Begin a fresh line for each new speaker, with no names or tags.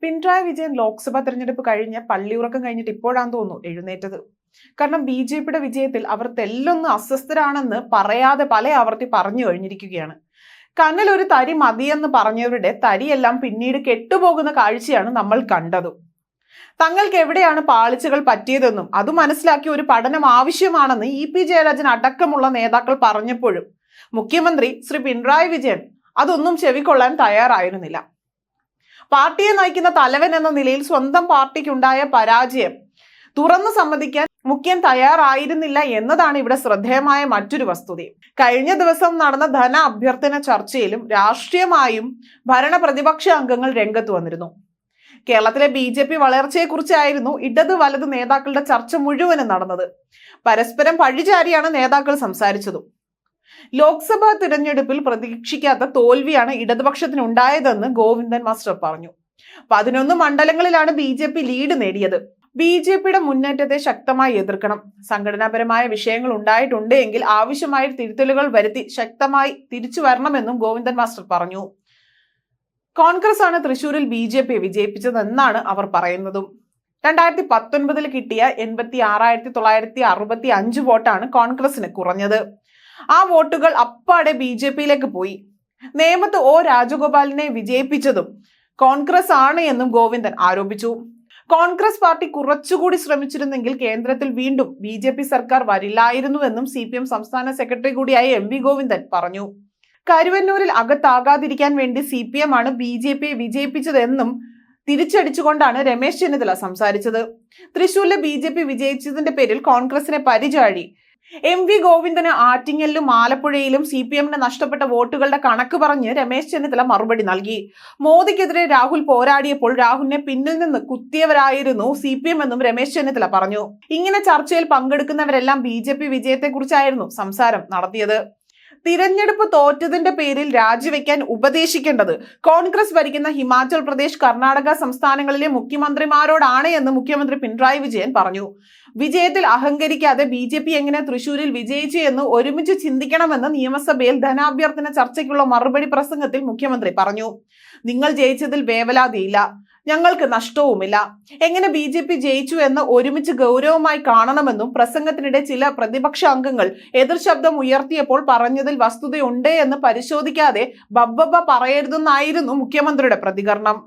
പിണറായി വിജയൻ ലോക്സഭാ തെരഞ്ഞെടുപ്പ് കഴിഞ്ഞ് പള്ളിയുറക്കം കഴിഞ്ഞിട്ട് ഇപ്പോഴാന്ന് തോന്നുന്നു എഴുന്നേറ്റത്. കാരണം BJPയുടെ വിജയത്തിൽ അവർ തെല്ലൊന്ന് അസ്വസ്ഥരാണെന്ന് പറയാതെ പല ആവർത്തി പറഞ്ഞു കഴിഞ്ഞിരിക്കുകയാണ്. കണ്ണിൽ ഒരു തരി മതിയെന്ന് പറഞ്ഞവരുടെ തരിയെല്ലാം പിന്നീട് കെട്ടുപോകുന്ന കാഴ്ചയാണ് നമ്മൾ കണ്ടതും. തങ്ങൾക്ക് എവിടെയാണ് പാളിച്ചകൾ പറ്റിയതെന്നും അത് മനസ്സിലാക്കി ഒരു പഠനം ആവശ്യമാണെന്ന് EP ജയരാജൻ അടക്കമുള്ള നേതാക്കൾ പറഞ്ഞപ്പോഴും മുഖ്യമന്ത്രി ശ്രീ പിണറായി വിജയൻ അതൊന്നും ചെവിക്കൊള്ളാൻ തയ്യാറായിരുന്നില്ല. പാർട്ടിയെ നയിക്കുന്ന തലവൻ എന്ന നിലയിൽ സ്വന്തം പാർട്ടിക്കുണ്ടായ പരാജയം തുറന്നു സമ്മതിക്കാൻ മുഖ്യൻ തയ്യാറായിരുന്നില്ല എന്നതാണ് ഇവിടെ ശ്രദ്ധേയമായ മറ്റൊരു വസ്തുത. കഴിഞ്ഞ ദിവസം നടന്ന ധന അഭ്യർത്ഥന ചർച്ചയിലും രാഷ്ട്രീയമായും ഭരണ പ്രതിപക്ഷ അംഗങ്ങൾ രംഗത്ത് വന്നിരുന്നു. കേരളത്തിലെ BJP വളർച്ചയെക്കുറിച്ചായിരുന്നു ഇടത് വലത് നേതാക്കളുടെ ചർച്ച മുഴുവനും നടന്നത്. പരസ്പരം പഴിചാരിയാണ് നേതാക്കൾ സംസാരിച്ചതും. ലോക്സഭാ തിരഞ്ഞെടുപ്പിൽ പ്രതീക്ഷിക്കാത്ത തോൽവിയാണ് ഇടതുപക്ഷത്തിനുണ്ടായതെന്ന് ഗോവിന്ദൻ മാസ്റ്റർ പറഞ്ഞു. 11 മണ്ഡലങ്ങളിലാണ് BJP ലീഡ് നേടിയത്. BJPയുടെ മുന്നേറ്റത്തെ ശക്തമായി എതിർക്കണം. സംഘടനാപരമായ വിഷയങ്ങൾ ഉണ്ടായിട്ടുണ്ട് എങ്കിൽ ആവശ്യമായ തിരുത്തലുകൾ വരുത്തി ശക്തമായി തിരിച്ചു വരണമെന്നും ഗോവിന്ദൻ മാസ്റ്റർ പറഞ്ഞു. കോൺഗ്രസ് ആണ് തൃശൂരിൽ BJP വിജയിപ്പിച്ചതെന്നാണ് അവർ പറയുന്നതും. 2019 കിട്ടിയ 86,965 വോട്ടാണ് കോൺഗ്രസിന് കുറഞ്ഞത്. ആ വോട്ടുകൾ അപ്പാടെ BJPയിലേക്ക് പോയി. നേമത്ത് O രാജഗോപാലിനെ വിജയിപ്പിച്ചതും കോൺഗ്രസ് ആണ് എന്നും ഗോവിന്ദൻ ആരോപിച്ചു. കോൺഗ്രസ് പാർട്ടി കുറച്ചുകൂടി ശ്രമിച്ചിരുന്നെങ്കിൽ കേന്ദ്രത്തിൽ വീണ്ടും BJP സർക്കാർ വരില്ലായിരുന്നുവെന്നും CPM സംസ്ഥാന സെക്രട്ടറി കൂടിയായ MV ഗോവിന്ദൻ പറഞ്ഞു. കരുവന്നൂരിൽ അകത്താകാതിരിക്കാൻ വേണ്ടി CPM ആണ് BJPയെ വിജയിപ്പിച്ചതെന്നും തിരിച്ചടിച്ചുകൊണ്ടാണ് രമേശ് ചെന്നിത്തല സംസാരിച്ചത്. തൃശൂരിലെ BJP വിജയിച്ചതിന്റെ പേരിൽ കോൺഗ്രസിനെ പരിചാഴി MV ഗോവിന്ദന് ആറ്റിങ്ങലിലും ആലപ്പുഴയിലും CPMന് നഷ്ടപ്പെട്ട വോട്ടുകളുടെ കണക്ക് പറഞ്ഞ് രമേശ് ചെന്നിത്തല മറുപടി നൽകി. മോദിക്കെതിരെ രാഹുൽ പോരാടിയപ്പോൾ രാഹുലിനെ പിന്നിൽ നിന്ന് കുത്തിയവരായിരുന്നു CPM എന്നും രമേശ് ചെന്നിത്തല പറഞ്ഞു. ഇങ്ങനെ ചർച്ചയിൽ പങ്കെടുക്കുന്നവരെല്ലാം BJP വിജയത്തെക്കുറിച്ചായിരുന്നു സംസാരം നടത്തിയത്. തിരഞ്ഞെടുപ്പ് തോറ്റതിന്റെ പേരിൽ രാജിവെക്കാൻ ഉപദേശിക്കേണ്ടത് കോൺഗ്രസ് ഭരിക്കുന്ന ഹിമാചൽ പ്രദേശ്, കർണാടക സംസ്ഥാനങ്ങളിലെ മുഖ്യമന്ത്രിമാരോടാണ് എന്ന് മുഖ്യമന്ത്രി പിണറായി വിജയൻ പറഞ്ഞു. വിജയത്തിൽ അഹങ്കരിക്കാതെ BJP എങ്ങനെ തൃശൂരിൽ വിജയിച്ചു എന്ന് ഒരുമിച്ച് ചിന്തിക്കണമെന്ന് നിയമസഭയിൽ ധനാഭ്യർത്ഥന ചർച്ചയ്ക്കുള്ള മറുപടി പ്രസംഗത്തിൽ മുഖ്യമന്ത്രി പറഞ്ഞു. നിങ്ങൾ ജയിച്ചതിൽ വേവലാതിയില്ല, ഞങ്ങൾക്ക് നഷ്ടവുമില്ല. എങ്ങനെ BJP ജയിച്ചു എന്ന് ഒരുമിച്ച് ഗൗരവമായി കാണണമെന്നും പ്രസംഗത്തിനിടെ ചില പ്രതിപക്ഷ അംഗങ്ങൾ എതിർശബ്ദം ഉയർത്തിയപ്പോൾ പറഞ്ഞതിൽ വസ്തുതയുണ്ട് എന്ന് പരിശോധിക്കാതെ ബബ്ബ പറയരുതെന്നായിരുന്നു മുഖ്യമന്ത്രിയുടെ പ്രതികരണം.